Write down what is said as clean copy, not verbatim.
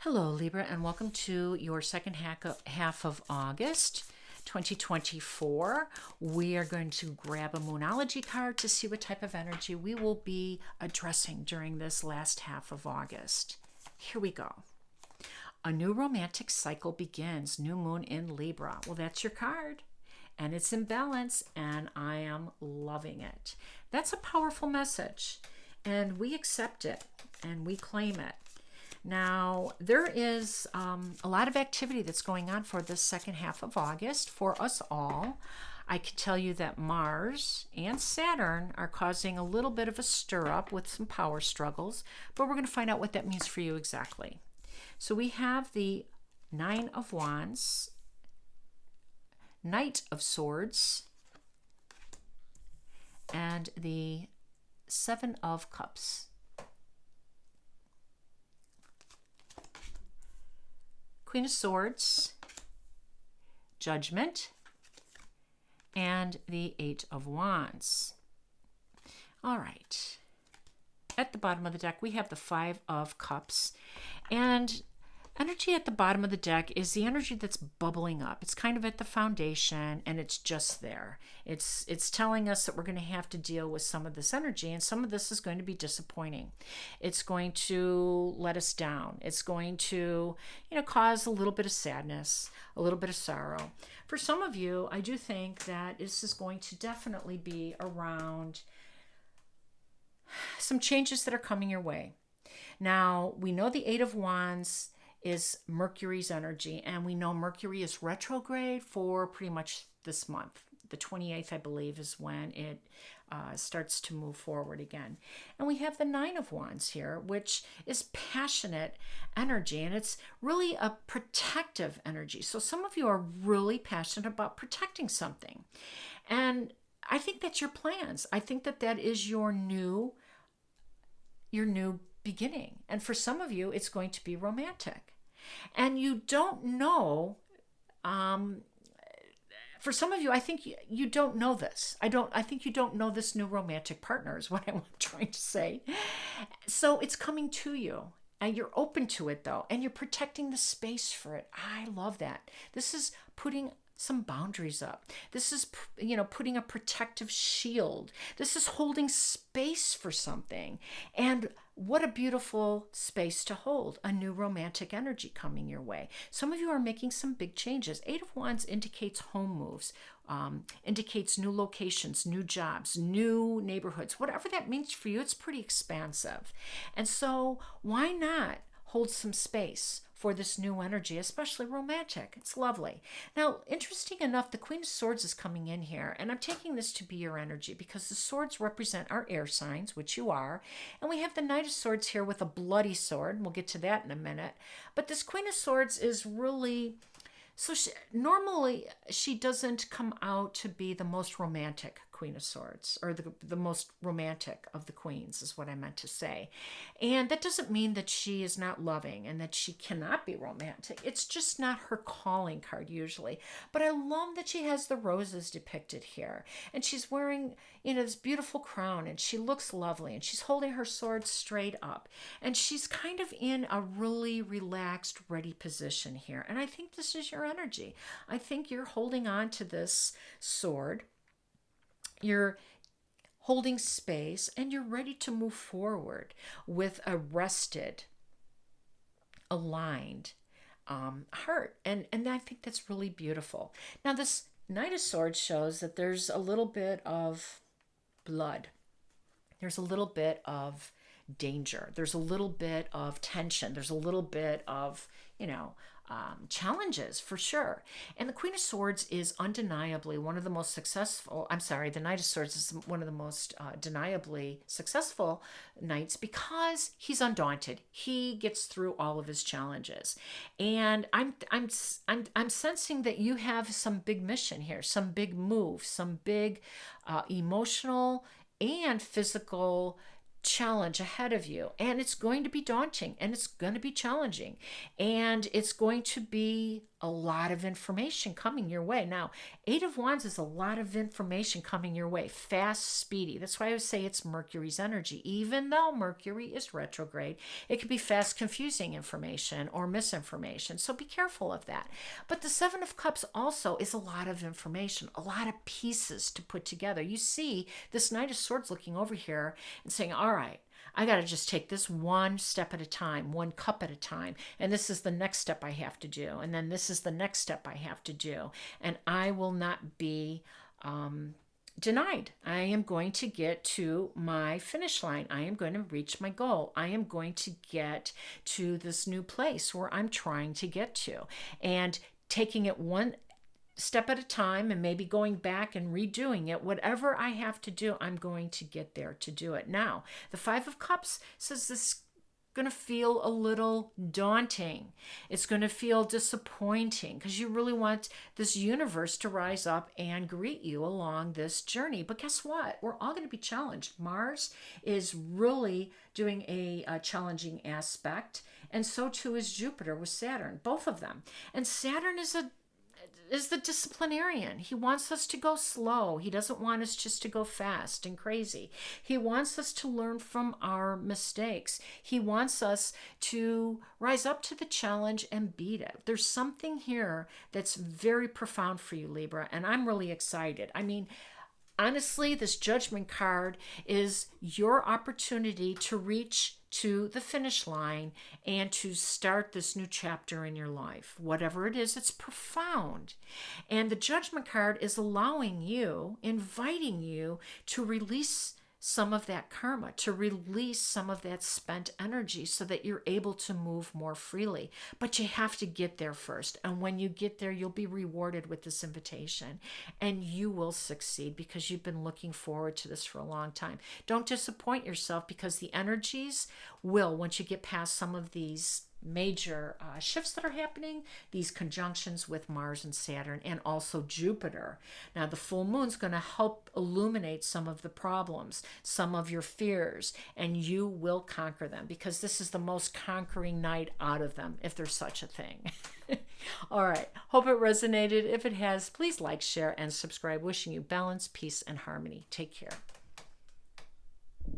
Hello, Libra, and welcome to your second half of August 2024. We are going to grab a Moonology card to see what type of energy we will be addressing during this last half of August. Here we go. A new romantic cycle begins. New moon in Libra. Well, that's your card. And it's in balance, and I am loving it. That's a powerful message, and we accept it, and we claim it. Now, there is a lot of activity that's going on for this second half of August for us all. I can tell you that Mars and Saturn are causing a little bit of a stir up with some power struggles, but we're going to find out what that means for you exactly. So we have the Nine of Wands, Knight of Swords, and the Seven of Cups. Queen of Swords, Judgment, and the Eight of Wands. All right. At the bottom of the deck, we have the Five of Cups. And energy at the bottom of the deck is the energy that's bubbling up. It's kind of at the foundation, and it's just there. It's telling us that we're going to have to deal with some of this energy, and some of this is going to be disappointing. It's going to let us down. It's going to, cause a little bit of sadness, a little bit of sorrow. For some of you, I do think that this is going to definitely be around some changes that are coming your way. Now, we know the Eight of Wands is Mercury's energy, and we know Mercury is retrograde for pretty much this month. The 28th, I believe, is when it starts to move forward again. And we have the Nine of Wands here, which is passionate energy, and it's really a protective energy. So some of you are really passionate about protecting something. And I think that's your plans. I think that that is your new beginning. And for some of you, it's going to be romantic. And you don't know, for some of you, I think you don't know this. I think you don't know this new romantic partner is what I'm trying to say. So it's coming to you. And you're open to it, though. And you're protecting the space for it. I love that. This is putting some boundaries up. This is, putting a protective shield. This is holding space for something. And what a beautiful space to hold, a new romantic energy coming your way. Some of you are making some big changes. Eight of Wands indicates home moves, indicates new locations, new jobs, new neighborhoods. Whatever that means for you, it's pretty expansive. And so why not hold some space for this new energy, especially romantic? It's lovely. Now, interesting enough, the Queen of Swords is coming in here, and I'm taking this to be your energy because the swords represent our air signs, which you are, and we have the Knight of Swords here with a bloody sword, and we'll get to that in a minute. But this Queen of Swords is really, normally she doesn't come out to be the most romantic Queen of Swords, or the most romantic of the queens is what I meant to say. And that doesn't mean that she is not loving and that she cannot be romantic. It's just not her calling card usually. But I love that she has the roses depicted here. And she's wearing, this beautiful crown, and she looks lovely, and she's holding her sword straight up. And she's kind of in a really relaxed, ready position here. And I think this is your energy. I think you're holding on to this sword. You're holding space, and you're ready to move forward with a rested, aligned heart. And I think that's really beautiful. Now, this Knight of Swords shows that there's a little bit of blood. There's a little bit of danger. There's a little bit of tension. There's a little bit of, challenges for sure. And the Queen of Swords is undeniably one of the most successful, the Knight of Swords is one of the most deniably successful knights because he's undaunted. He gets through all of his challenges. And I'm sensing that you have some big mission here, some big move, some big emotional and physical challenge ahead of you, and it's going to be daunting, and it's going to be challenging, and it's going to be a lot of information coming your way. Now, Eight of Wands is a lot of information coming your way, fast, speedy. That's why I would say it's Mercury's energy. Even though Mercury is retrograde, it can be fast, confusing information or misinformation. So be careful of that. But the Seven of Cups also is a lot of information, a lot of pieces to put together. You see this Knight of Swords looking over here and saying, all right, I got to just take this one step at a time, one cup at a time. And this is the next step I have to do. And then this is the next step I have to do. And I will not be denied. I am going to get to my finish line. I am going to reach my goal. I am going to get to this new place where I'm trying to get to. And taking it one step at a time and maybe going back and redoing it, whatever I have to do, I'm going to get there to do it. Now, the Five of Cups says this is going to feel a little daunting. It's going to feel disappointing because you really want this universe to rise up and greet you along this journey. But guess what? We're all going to be challenged. Mars is really doing a challenging aspect, and so too is Jupiter with Saturn, both of them. And Saturn is the disciplinarian. He wants us to go slow. He doesn't want us just to go fast and crazy. He wants us to learn from our mistakes. He wants us to rise up to the challenge and beat it. There's something here that's very profound for you, Libra, and I'm really excited. I mean, honestly, this Judgment card is your opportunity to reach to the finish line and to start this new chapter in your life. Whatever it is, it's profound. And the Judgment card is allowing you, inviting you to release some of that karma, to release some of that spent energy so that you're able to move more freely. But you have to get there first. And when you get there, you'll be rewarded with this invitation and you will succeed because you've been looking forward to this for a long time. Don't disappoint yourself because the energies will, once you get past some of these major shifts that are happening, these conjunctions with Mars and Saturn and also Jupiter. Now the full moon's going to help illuminate some of the problems, some of your fears, and you will conquer them because this is the most conquering night out of them, if there's such a thing. All right. Hope it resonated. If it has, please like, share, and subscribe. Wishing you balance, peace, and harmony. Take care.